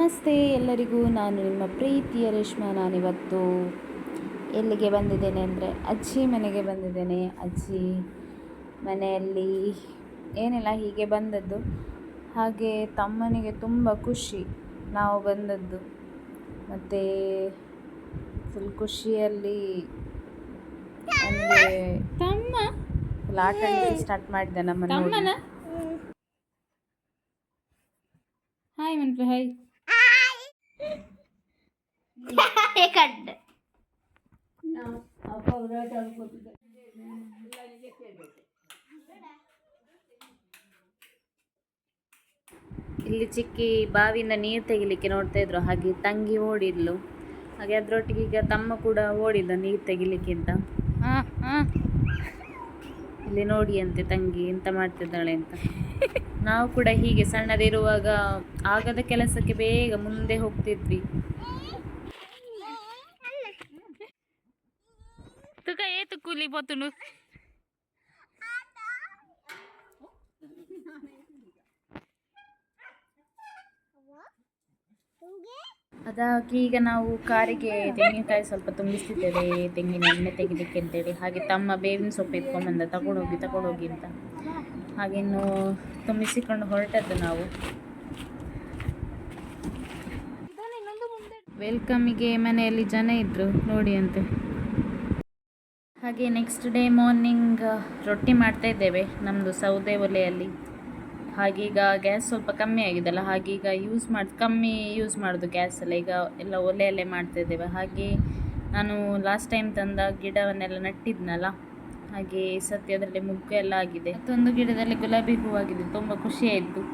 ನಮಸ್ತೆ ಎಲ್ಲರಿಗೂ. ನಾನು ನಿಮ್ಮ ಪ್ರೀತಿಯ ರೇಷ್ಮಾ. ನಾನಿವತ್ತು ಎಲ್ಲಿಗೆ ಬಂದಿದ್ದೇನೆ ಅಂದರೆ ಅಜ್ಜಿ ಮನೆಗೆ ಬಂದಿದ್ದೇನೆ. ಅಜ್ಜಿ ಮನೆಯಲ್ಲಿ ಏನಿಲ್ಲ, ಹೀಗೆ ಬಂದದ್ದು. ಹಾಗೆ ತಮ್ಮನಿಗೆ ತುಂಬ ಖುಷಿ ನಾವು ಬಂದದ್ದು. ಮತ್ತು ಫುಲ್ ಖುಷಿಯಲ್ಲಿ ನನಗೆ ತಮ್ಮ ಆಟ ಆಡಲಿಕ್ಕೆ ಸ್ಟಾರ್ಟ್ ಮಾಡಿದ್ದೆ ನಮ್ಮನ್ನ. ಹಾಯ್ ಮನ್ಪೆ, ಹಾಯ್. ಇಲ್ಲಿ ಚಿಕ್ಕಿ ಬಾವಿಯಿಂದ ನೀರು ತೆಗಿಲಿಕ್ಕೆ ನೋಡ್ತಾ ಇದ್ರು. ಹಾಗೆ ತಂಗಿ ಓಡಿದ್ಲು. ಹಾಗೆ ಅದರೊಟ್ಟಿಗೆ ಈಗ ತಮ್ಮ ಕೂಡ ಓಡಿದ ನೀರು ತೆಗಿಲಿಕ್ಕಿಂತ. ಇಲ್ಲಿ ನೋಡಿ ಅಂತೆ ತಂಗಿ ಎಂತ ಮಾಡ್ತಿದ್ದಾಳೆ ಅಂತ. ನಾವು ಕೂಡ ಹೀಗೆ ಸಣ್ಣದಿರುವಾಗ ಆಗದ ಕೆಲಸಕ್ಕೆ ಬೇಗ ಮುಂದೆ ಹೋಗ್ತಿದ್ವಿ. ತುಕ ಏತು ಕೂಲಿ ಪೋತುಂಡು. ಅದಾಗಿ ಈಗ ನಾವು ಕಾರಿಗೆ ತೆಂಗಿನಕಾಯಿ ಸ್ವಲ್ಪ ತುಂಬಿಸ್ತಿದ್ದೇವೆ, ತೆಂಗಿನ ಎಣ್ಣೆ ತೆಗಿಲಿಕ್ಕೆ ಅಂತೇಳಿ. ಹಾಗೆ ತಮ್ಮ ಬೇವಿನ ಸೊಪ್ಪು ಎತ್ಕೊಂಡ್ಬಂದ, ತಗೊಂಡೋಗಿ ಅಂತ. ಹಾಗೆ ಇನ್ನು ತುಂಬಿಸಿಕೊಂಡು ಹೊರಟದ್ದು ನಾವು. ವೆಲ್ಕಮಿಗೆ ಮನೆಯಲ್ಲಿ ಜನ ಇದ್ರು ನೋಡಿ ಅಂತೆ. ಹಾಗೆ ನೆಕ್ಸ್ಟ್ ಡೇ ಮಾರ್ನಿಂಗ್ ರೊಟ್ಟಿ ಮಾಡ್ತಾ ಇದ್ದೇವೆ ನಮ್ಮದು ಸೌದೆ ಒಲೆಯಲ್ಲಿ. ಹಾಗೀಗ ಗ್ಯಾಸ್ ಸ್ವಲ್ಪ ಕಮ್ಮಿ ಆಗಿದೆಲ್ಲ, ಹಾಗೀಗ ಕಮ್ಮಿ ಯೂಸ್ ಮಾಡೋದು ಗ್ಯಾಸ್ ಎಲ್ಲ. ಈಗ ಎಲ್ಲ ಒಲೆಯಲ್ಲೇ ಮಾಡ್ತಾಯಿದ್ದೇವೆ. ಹಾಗೆ ನಾನು ಲಾಸ್ಟ್ ಟೈಮ್ ತಂದ ಗಿಡವನ್ನೆಲ್ಲ ನಟ್ಟಿದ್ನಲ್ಲ, ಹಾಗೆ ಸತಿ ಅದರಲ್ಲಿ ಮುಗ್ಗು ಎಲ್ಲ ಆಗಿದೆ. ಮತ್ತೊಂದು ಗಿಡದಲ್ಲಿ ಗುಲಾಬಿ ಹೂವಾಗಿದೆ, ತುಂಬ ಖುಷಿಯಾಯಿತು.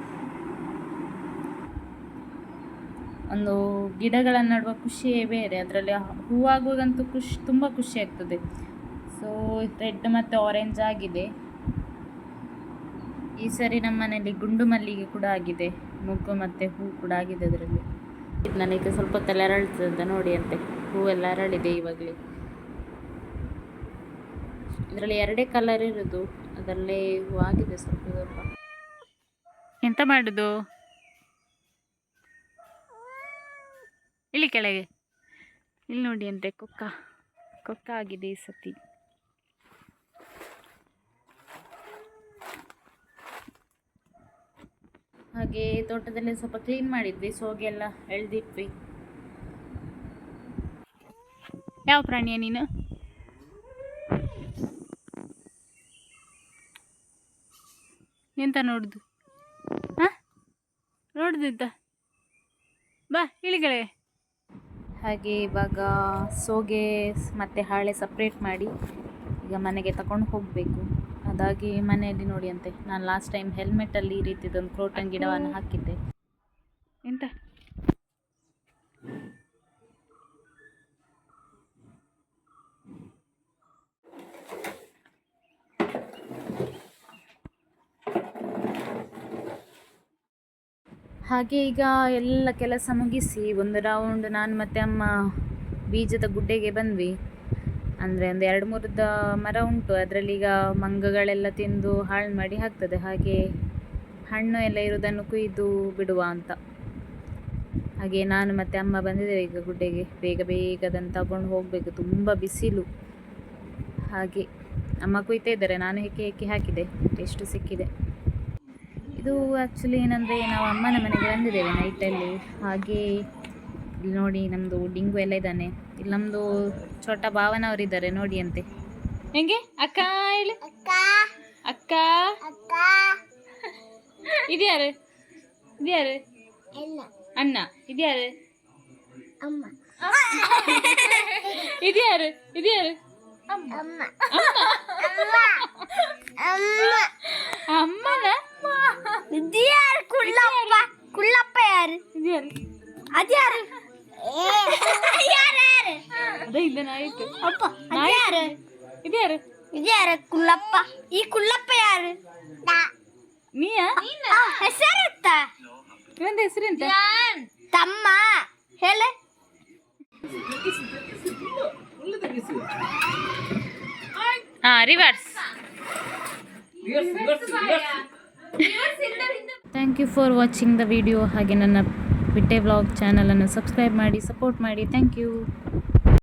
ಒಂದು ಗಿಡಗಳನ್ನು ನಡುವ ಖುಷಿಯೇ ಬೇರೆ. ಅದರಲ್ಲಿ ಹೂವಾಗುವಾಗಂತೂ ತುಂಬ ಖುಷಿ ಆಗ್ತದೆ. ಸೊ ರೆಡ್ ಮತ್ತು ಆರೆಂಜ್ ಆಗಿದೆ. ಈ ಸರಿ ನಮ್ಮ ಮನೆಯಲ್ಲಿ ಗುಂಡು ಮಲ್ಲಿಗೆ ಕೂಡ ಆಗಿದೆ, ಮೊಗ್ಗು ಮತ್ತು ಹೂ ಕೂಡ ಆಗಿದೆ ಅದರಲ್ಲಿ. ನನಗೆ ಸ್ವಲ್ಪ ಹೊತ್ತಲ್ಲಿ ಅರಳ್ತದೆ ಅಂತ ನೋಡಿ ಅಂತೆ. ಹೂವೆಲ್ಲ ಅರಳಿದೆ ಇವಾಗಲೇ. ಇದರಲ್ಲಿ 2 ಕಲರ್ ಇರೋದು, ಅದರಲ್ಲೇ ಹೂ ಆಗಿದೆ ಸ್ವಲ್ಪ ಸ್ವಲ್ಪ. ಎಂತ ಮಾಡುದು? ಇಲ್ಲಿ ಕೆಳಗೆ ಇಲ್ಲಿ ನೋಡಿ ಅಂತೆ. ಕೊಕ್ಕ ಆಗಿದೆ ಈ ಸತಿ. ಹಾಗೆ ತೋಟದಲ್ಲಿ ಸ್ವಲ್ಪ ಕ್ಲೀನ್ ಮಾಡಿದ್ವಿ, ಸೋಗೆಲ್ಲ ಎಳೆದಿಟ್ವಿ. ಯಾವ ಪ್ರಾಣಿಯ ನೀನು? ಎಂತ ನೋಡುದು? ನೋಡುದು ಎಂತ? ಬಾ ಇಳಿಗಳೇ. ಹಾಗೆ ಇವಾಗ ಸೋಗೆ ಮತ್ತು ಹಾಳೆ ಸಪ್ರೇಟ್ ಮಾಡಿ ಈಗ ಮನೆಗೆ ತಗೊಂಡು ಹೋಗಬೇಕು. ಅದಾಗಿ ಮನೆಯಲ್ಲಿ ನೋಡಿ ಅಂತೆ, ನಾನು ಲಾಸ್ಟ್ ಟೈಮ್ ಹೆಲ್ಮೆಟಲ್ಲಿ ಈ ರೀತಿದೊಂದು ಕ್ರೋಟನ್ ಗಿಡವನ್ನು ಹಾಕಿದ್ದೆ. ಎಂತ ಹಾಗೆ ಈಗ ಎಲ್ಲ ಕೆಲಸ ಮುಗಿಸಿ ಒಂದು ರೌಂಡ್ ನಾನು ಮತ್ತು ಅಮ್ಮ ಬೀಜದ ಗುಡ್ಡೆಗೆ ಬಂದ್ವಿ. ಅಂದರೆ ಒಂದು 2-3 ಮರ ಉಂಟು. ಅದರಲ್ಲಿ ಈಗ ಮಂಗಗಳೆಲ್ಲ ತಿಂದು ಹಾಳು ಮಾಡಿ ಹಾಕ್ತದೆ. ಹಾಗೆ ಹಣ್ಣು ಎಲ್ಲ ಇರೋದನ್ನು ಕೊಯ್ದು ಬಿಡುವ ಅಂತ. ಹಾಗೆ ನಾನು ಮತ್ತು ಅಮ್ಮ ಬಂದಿದ್ದೇವೆ ಈಗ ಗುಡ್ಡೆಗೆ. ಬೇಗ ಅದನ್ನು ತಗೊಂಡು ಹೋಗಬೇಕು, ತುಂಬ ಬಿಸಿಲು. ಹಾಗೆ ಅಮ್ಮ ಕೊಯ್ತಾ ಇದ್ದಾರೆ, ನಾನು ಹೆಕ್ಕಿ ಹಾಕಿದೆ, ಎಷ್ಟು ಸಿಕ್ಕಿದೆ. ಇದು ಆ್ಯಕ್ಚುಲಿ ಏನಂದರೆ ನಾವು ಅಮ್ಮನ ಮನೆಗೆ ಬಂದಿದ್ದೇವೆ ನೈಟಲ್ಲಿ. ಹಾಗೆ ಇಲ್ಲಿ ನೋಡಿ ನಮ್ಮದು ಡಿಂಗು ಎಲ್ಲ ಇದ್ದಾನೆ. ಇಲ್ಲಿ ನಮ್ಮದು ಛೋಟ ಭಾವನವರಿದ್ದಾರೆ ನೋಡಿ ಅಂತೆ. ಹೆಂಗೆ ಅಕ್ಕ ಹೇಳಿ? ಅಕ್ಕ ಇದ್ಯಾರು? ಅಣ್ಣ ಇದ್ಯಾರು? ಇದ್ಯಾರು? ಅಮ್ಮನ ಕುಳ್ಳಪ್ಪ ಯಾರು? ಅದ್ಯಾರು? ಇದ್ಯಾರು ಕುಳ್ಳಪ್ಪ? ಈ ಕುಳ್ಳಪ್ಪ ಯಾರು? ನೀಯಾ? ಹೆಸರೆಂತ? ಇವಂದ ಹೆಸರೆಂತ? ತಮ್ಮ ಹೇಳ. Reverse. Thank you for watching the video. ಹಾಗೆ ನನ್ನ ವಿಟ್ಟೆ ವ್ಲಾಗ್ ಚಾನಲನ್ನು ಸಬ್ಸ್ಕ್ರೈಬ್ ಮಾಡಿ ಸಪೋರ್ಟ್ ಮಾಡಿ. Thank you.